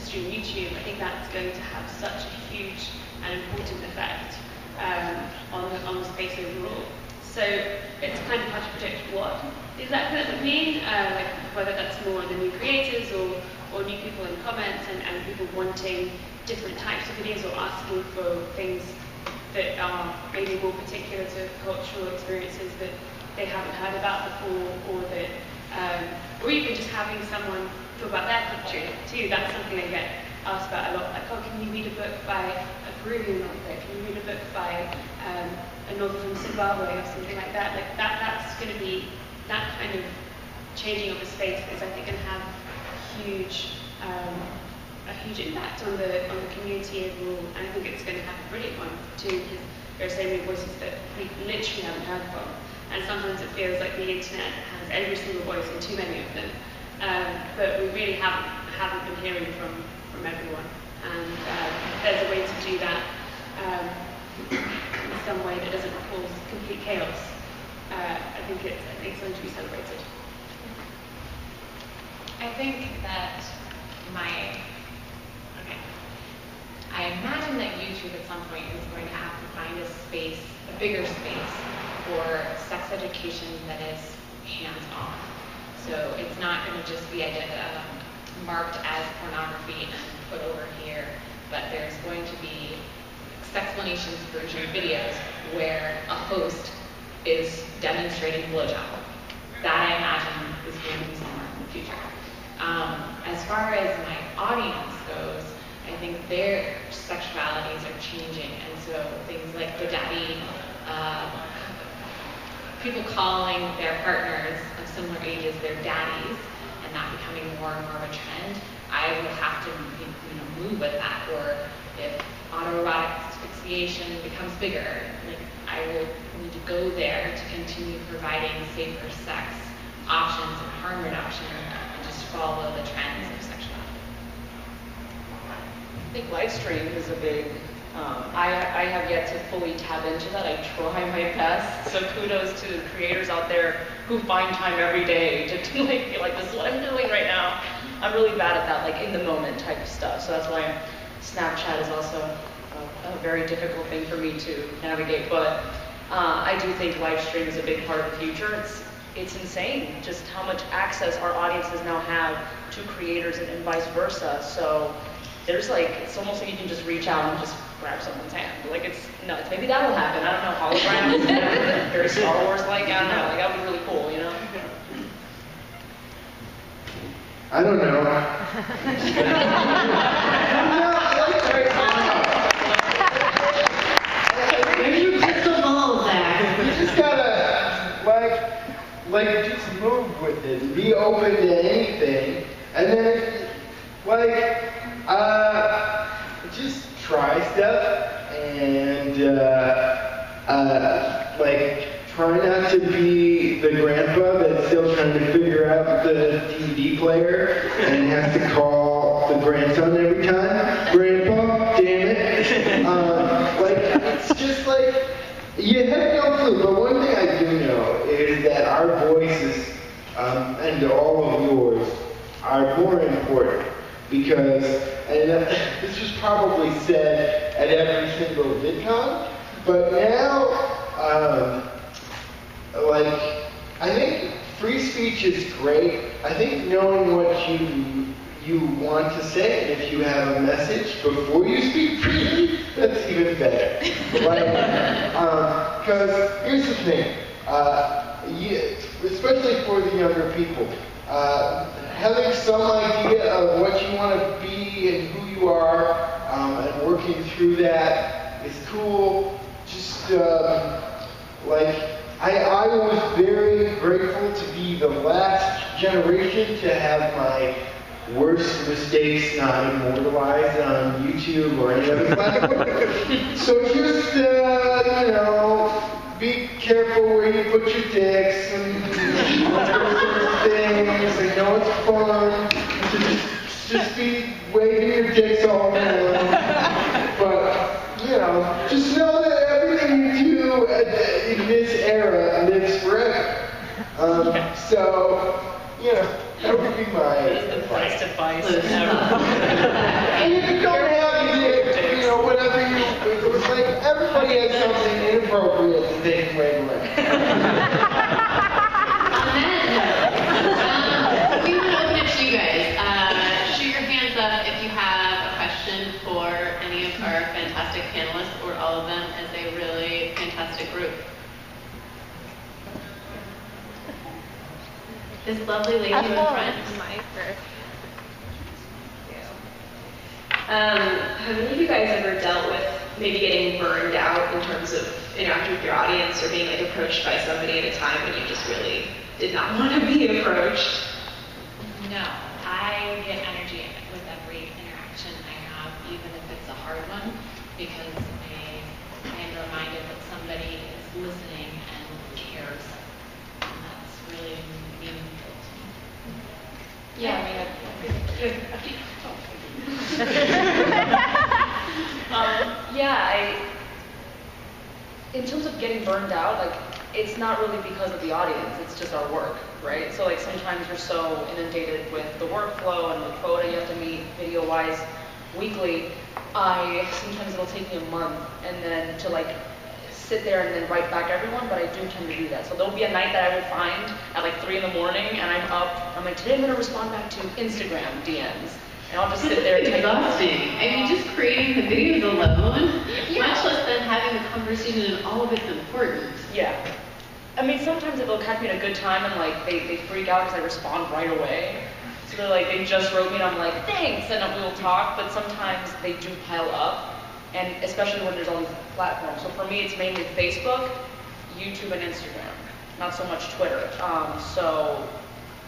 stream YouTube, I think that's going to have such a huge and important effect on the space overall. So it's kind of hard to predict what exactly that would mean, like whether that's more the new creators or new people in comments and people wanting different types of videos or asking for things that are maybe more particular to cultural experiences that they haven't heard about before, or that, or even just having someone talk about their country too. That's something I get asked about a lot. Like, oh, can you read a book by a Peruvian author, can you read a book by an author from Zimbabwe or something like that? Like that's going to be, that kind of changing of the space is, I think, going to have a huge impact on the community overall, and I think it's going to have a brilliant one too, because there are so many voices that we literally haven't heard from, and sometimes it feels like the internet has every single voice and too many of them, but we really haven't been hearing from everyone, and if there's a way to do that in some way that doesn't cause complete chaos, I think it's something to be celebrated. I think that I imagine that YouTube at some point is going to have to find a space, a bigger space, for sex education that is hands-on. So it's not going to just be marked as pornography and put over here, but there's going to be sexplanations version videos where a host is demonstrating blowjob. That I imagine is going to be somewhere in the future. As far as my audience goes, I think their sexualities are changing, and so things like the daddy, people calling their partners of similar ages their daddies, and that becoming more and more of a trend, I will have to move with that. Or if autoerotic asphyxiation becomes bigger, like I will need to go there to continue providing safer sex options and harm reduction, and just follow the trends of sexuality. I think live stream is a big, I have yet to fully tap into that. I try my best. So kudos to creators out there who find time every day to do like this is what I'm doing right now. I'm really bad at that, like in the moment type of stuff. So that's why Snapchat is also a very difficult thing for me to navigate. But I do think live stream is a big part of the future. It's insane just how much access our audiences now have to creators and vice versa. So there's it's almost like you can just reach out and just grab someone's hand. Like it's nuts. Maybe that'll happen. I don't know. Holograms, very Star Wars like. I don't know. Like that would be really cool, you know? I don't know. Maybe you get some balls back. You just gotta just move with it and be open to anything, and then just try stuff and try not to be the grandpa that's still trying to figure out the DVD player and has to call the grandson every time. Grandpa, damn it. It's just you have no clue. But one thing I do know is that our voices and all of yours are more important. Because, and this was probably said at every single VidCon, but now, I think free speech is great. I think knowing what you want to say, and if you have a message before you speak freely, that's even better. Because here's the thing, especially for the younger people, having some idea of what you want to be and who you are, and working through that is cool. Just I was very grateful to be the last generation to have my worst mistakes not immortalized on YouTube or any other platform. So just be careful where you put your dicks and things. I know it's fun to just be waving your dicks all around. But, just know that everything you do in this era lives forever. So, that would be my Best advice ever. And if you don't have it, whatever it was everybody has something inappropriate to take away from it. We want to open it to you guys. Shoot your hands up if you have a question for any of our fantastic panelists or all of them as a really fantastic group. This lovely lady in the front. Have any of you guys ever dealt with maybe getting burned out in terms of interacting with your audience or being like approached by somebody at a time when you just really did not want to be approached? No, I get energy with every interaction I have, even if it's a hard one, because I am reminded that somebody is listening and cares, and that's really meaningful to me. Yeah, in terms of getting burned out, like, it's not really because of the audience, it's just our work, right? So like sometimes you're so inundated with the workflow and the quota you have to meet video-wise weekly, sometimes it'll take me a month and then to like sit there and then write back everyone, but I do tend to do that. So there'll be a night that I will find at like 3 in the morning and I'm up, I'm like, today I'm gonna respond back to Instagram DMs. And I'll just sit there and type. Exhausting. I mean, just creating the videos alone, much less than having the conversation, and all of it's important. Yeah. I mean, sometimes they'll catch me at a good time and like they freak out because I respond right away. So they're like, they just wrote me and I'm like, thanks, and we'll talk. But sometimes they do pile up, and especially when there's all these platforms. So for me, it's mainly Facebook, YouTube, and Instagram. Not so much Twitter. So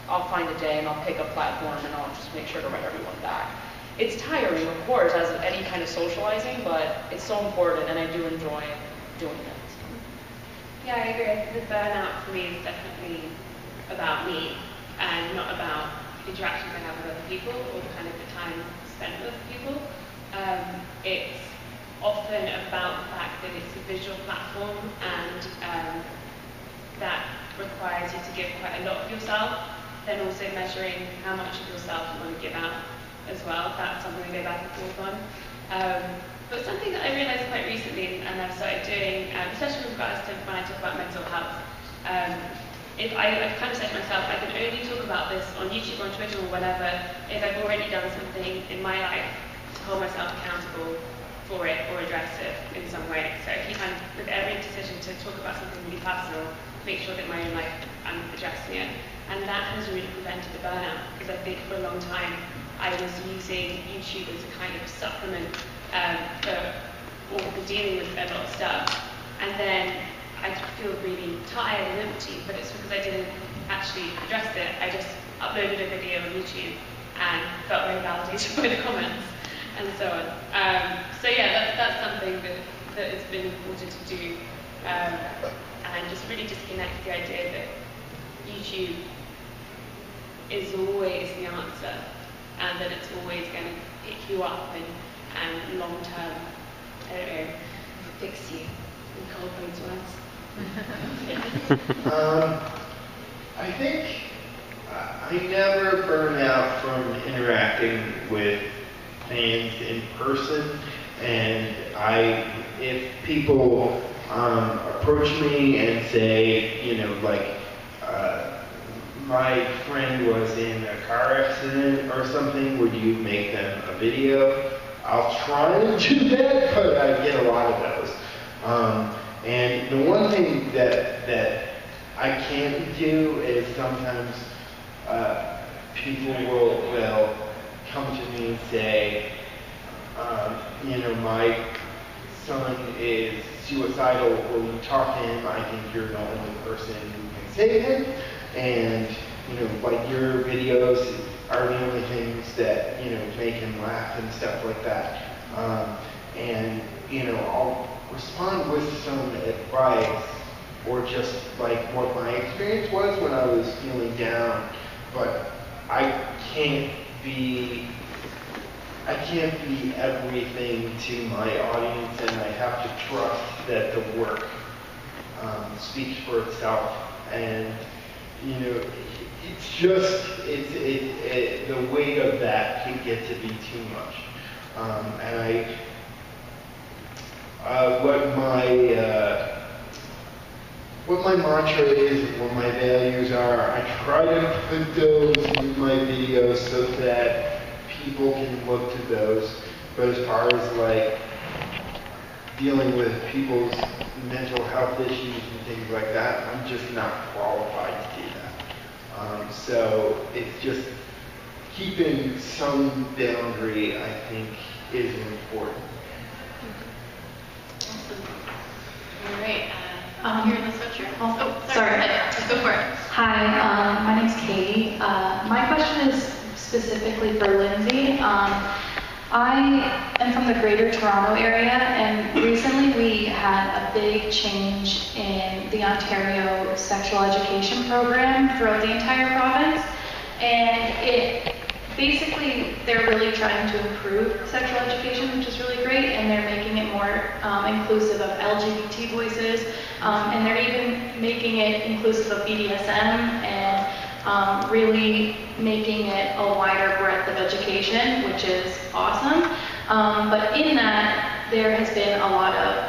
I'll find a day and I'll pick a platform and I'll just make sure to write everyone back. It's tiring, of course, as any kind of socializing, but it's so important and I do enjoy doing it. Yeah, I agree. The burnout for me is definitely about me and not about the interactions I have with other people or the kind of the time spent with other people. It's often about the fact that it's a visual platform and that requires you to give quite a lot of yourself. Then also measuring how much of yourself you want to give out as well. That's something we go back and forth on. But something that I realised quite recently, and I've started doing, especially with regards to when I talk about mental health, I've kind of said to myself, I can only talk about this on YouTube, on Twitter, or whatever, if I've already done something in my life to hold myself accountable for it or address it in some way. So I keep with every decision to talk about something really personal, make sure that in my own life I'm addressing it. And that has really prevented the burnout, because I think for a long time I was using YouTube as a kind of supplement for dealing with a lot of stuff. And then I feel really tired and empty, but it's because I didn't actually address it. I just uploaded a video on YouTube and felt very validated by the comments and so on. So yeah, that's something that has been important to do, and just really disconnect the idea that YouTube is always the answer, and that it's always going to pick you up and long term, I don't know, fix you, in Coldplay's words. I think I never burn out from interacting with fans in person, and if people approach me and say, you know, like, my friend was in a car accident or something, would you make them a video? I'll try to do that, but I get a lot of those. And the one thing that I can't do is sometimes people will come to me and say, you know, my son is suicidal, will you talk to him? I think you're the only person who can save him. And, you know, like, your videos are the only things that, you know, make him laugh and stuff like that. And, you know, I'll respond with some advice or just like what my experience was when I was feeling down. But I can't be everything to my audience, and I have to trust that the work speaks for itself. And, you know, it's just, the weight of that can get to be too much. And what my mantra is, what my values are, I try to put those in my videos so that people can look to those. But as far as like dealing with people's mental health issues and things like that, I'm just not qualified to do that. So it's just keeping some boundary, I think, is important. All right. Here in the sweatshirt. Oh, sorry. Go for it. Hi, my name's Katie. My question is specifically for Lindsay. I am from the Greater Toronto area, and recently we had a big change in the Ontario sexual education program throughout the entire province, and it basically, they're really trying to improve sexual education, which is really great, and they're making it more inclusive of LGBT voices, and they're even making it inclusive of BDSM, and really making it a wider breadth of education, which is awesome. But in that, there has been a lot of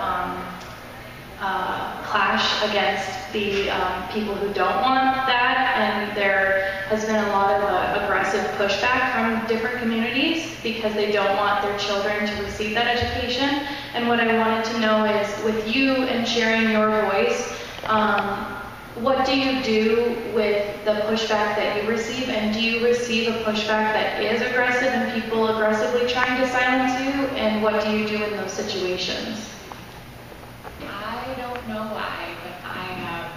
clash against the people who don't want that, and there has been a lot of aggressive pushback from different communities because they don't want their children to receive that education. And what I wanted to know is, with you and sharing your voice, what do you do with the pushback that you receive, and do you receive a pushback that is aggressive and people aggressively trying to silence you, and what do you do in those situations? I don't know why, but I have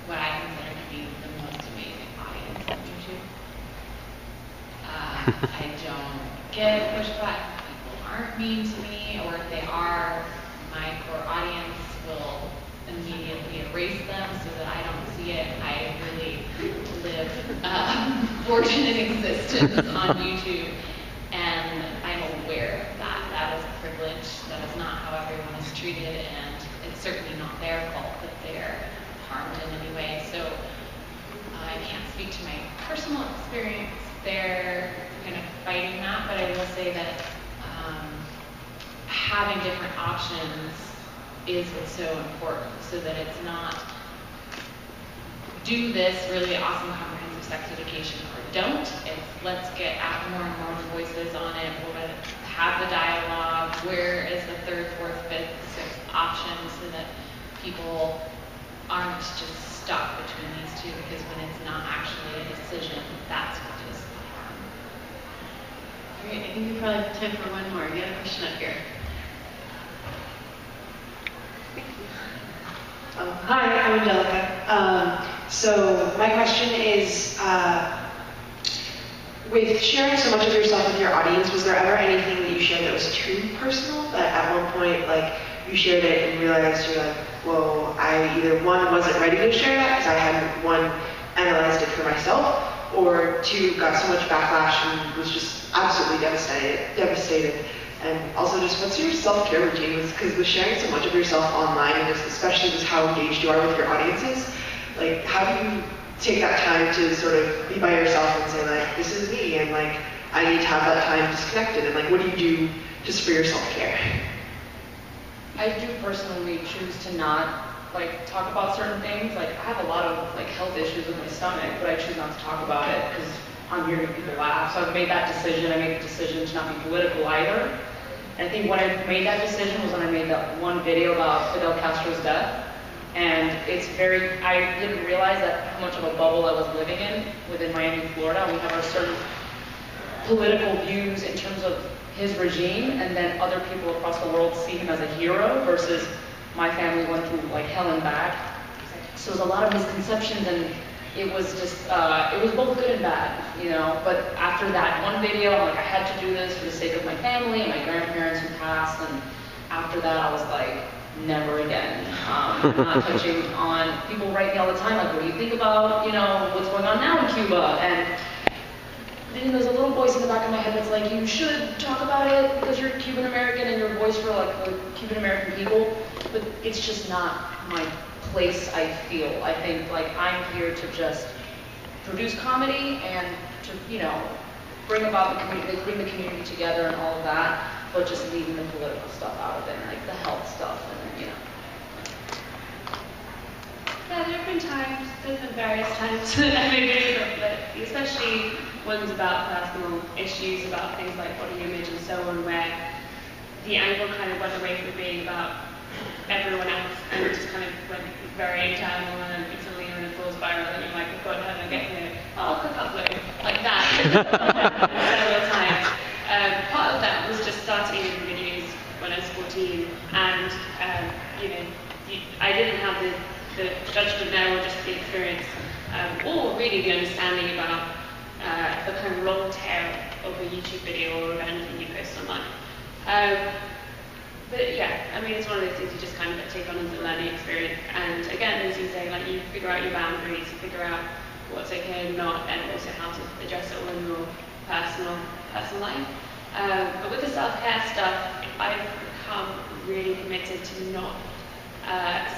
what I consider to be the most amazing audience on YouTube. I don't get pushback. People aren't mean to me, or if they are, my core audience will immediately erase them so that I don't see it. I really live fortunate existence on YouTube, and I'm aware of that. That is a privilege. That is not how everyone is treated, and it's certainly not their fault that they're harmed in any way. So I can't speak to my personal experience. They're kind of fighting that, but I will say that having different options is what's so important, so that it's not do this really awesome comprehensive sex education or don't. It's let's get out more and more voices on it. We'll have the dialogue. Where is the third, fourth, fifth, sixth option, so that people aren't just stuck between these two, because when it's not actually a decision, that's what is the harm. All right, I think we probably have time for one more. You have a question up here. Hi, I'm Angelica. So my question is, with sharing so much of yourself with your audience, was there ever anything that you shared that was too personal, that at one point, like, you shared it and realized you're like, whoa, I either one, wasn't ready to share that because I hadn't, one, analyzed it for myself, or two, got so much backlash and was just absolutely devastated. And also, just what's your self-care routine? Because with sharing so much of yourself online, and just especially just how engaged you are with your audiences, like, how do you take that time to sort of be by yourself and say, like, this is me, and like, I need to have that time disconnected, and like, what do you do just for your self-care? I do personally choose to not like talk about certain things. Like, I have a lot of like health issues with my stomach, but I choose not to talk about it because I'm here to make people laugh. So I've made that decision. I made the decision to not be political either. And I think when I made that decision was when I made that one video about Fidel Castro's death. And it's very, I didn't realize that how much of a bubble I was living in within Miami, Florida. We have our certain political views in terms of his regime, and then other people across the world see him as a hero versus my family went through like hell and back. So there's a lot of misconceptions, and it was just, it was both good and bad, you know. But after that one video, I'm like, I had to do this for the sake of my family and my grandparents who passed, and after that I was like, never again. I'm not touching on, people write me all the time, like, what do you think about, you know, what's going on now in Cuba? And then there's a little voice in the back of my head that's like, you should talk about it because you're Cuban American and your voice for like the Cuban American people, but it's just not my place, I feel. I think like I'm here to just produce comedy and to, you know, bring about the community, bring the community together and all of that, but just leaving the political stuff out of it, and like the health stuff, and you know. Yeah, there have been times, there's been various times that I made videos, but especially ones about personal issues, about things like body image and so on, where the angle kind of went away from being about everyone else and it just kind of went very internal, and then suddenly you're in a full spiral and you're like, oh God, how do I get here? Oh, I'll cook up with it. Like that. Several times. Part of that was just starting videos when I was 14, and you know, I didn't have the judgment there or just the experience, or really the understanding about the kind of long tail of a YouTube video or of anything you post online. But yeah, I mean, it's one of those things you just kind of take on as a learning experience. And again, as you say, like, you figure out your boundaries, you figure out what's okay and not, and also how to address it all in your personal life. But with the self-care stuff, I've become really committed to not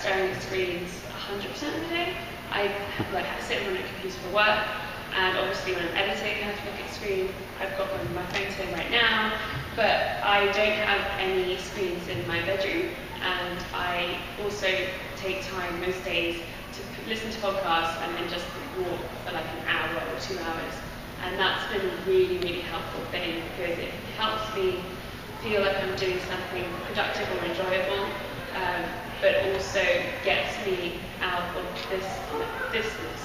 staring at screens 100% of the day. I like sit on a computer for work, and obviously when I'm editing, I have to look at the screen. I've got one on my phone here right now, but I don't have any screens in my bedroom, and I also take time most days to listen to podcasts and then just walk for like an hour or 2 hours. And that's been a really, really helpful thing, because it helps me feel like I'm doing something productive or enjoyable, but also gets me out of this distance,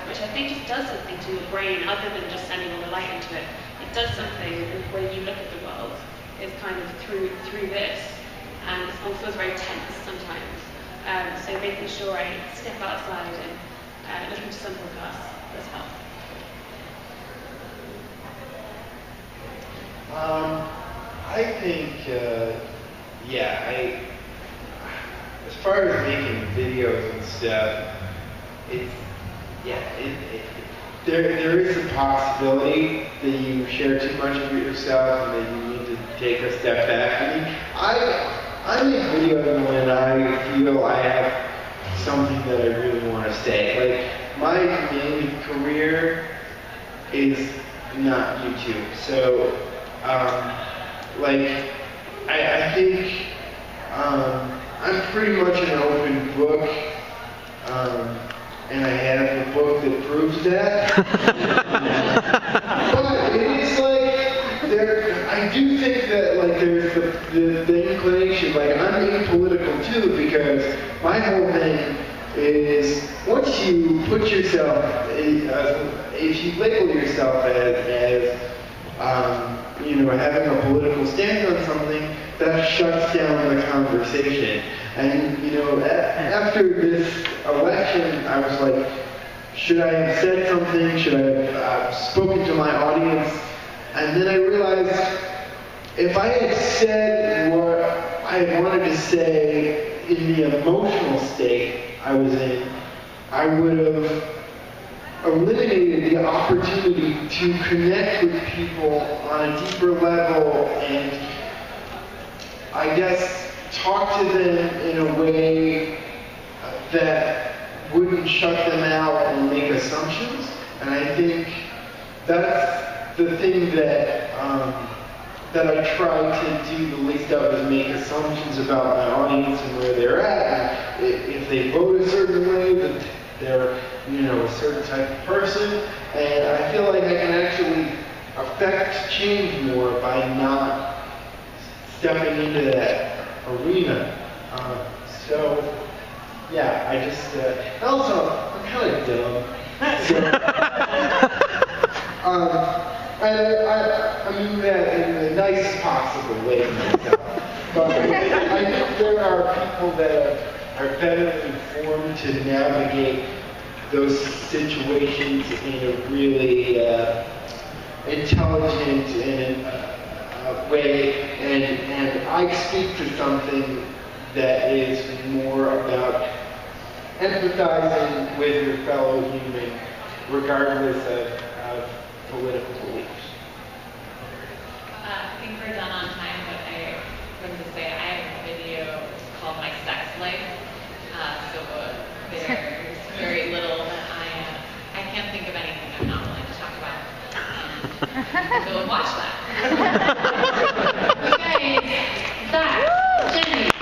which I think just does something to your brain other than just sending all the light into it. It does something when you look at the world, is kind of through this, and it all feels very tense sometimes. So making sure I step outside and listen to some podcasts does help. I think, as far as making videos and stuff, there is a possibility that you share too much of it yourself and that you need to take a step back. I mean, I make videos when I feel I have something that I really want to say. Like, my main career is not YouTube, so I think I'm pretty much an open book, and I have a book that proves that. But it is like, I do think that like there's the inclination, like I'm apolitical too, because my whole thing is once you put yourself, if you label yourself as having a political stance on something, that shuts down the conversation. And, after this election, I was like, should I have said something? Should I have spoken to my audience? And then I realized if I had said what I wanted to say in the emotional state I was in, I would have eliminated the opportunity to connect with people on a deeper level and, I guess, talk to them in a way that wouldn't shut them out and make assumptions. And I think that's the thing that I try to do the least of, is make assumptions about my audience and where they're at. And if they vote a certain way, that they're a certain type of person, and I feel like I can actually affect change more by not stepping into that arena. I just also I'm kind of dumb. So, I mean that in the nicest possible way myself. But I think there are people that are better informed to navigate those situations in a really intelligent and way, and I speak to something that is more about empathizing with your fellow human, regardless of political beliefs. I think we're done on time, but I wanted to say I have a video called My Sex Life. There's very little that I can't think of anything I'm not willing to talk about. Go and watch that. Okay, Zach, Jenny.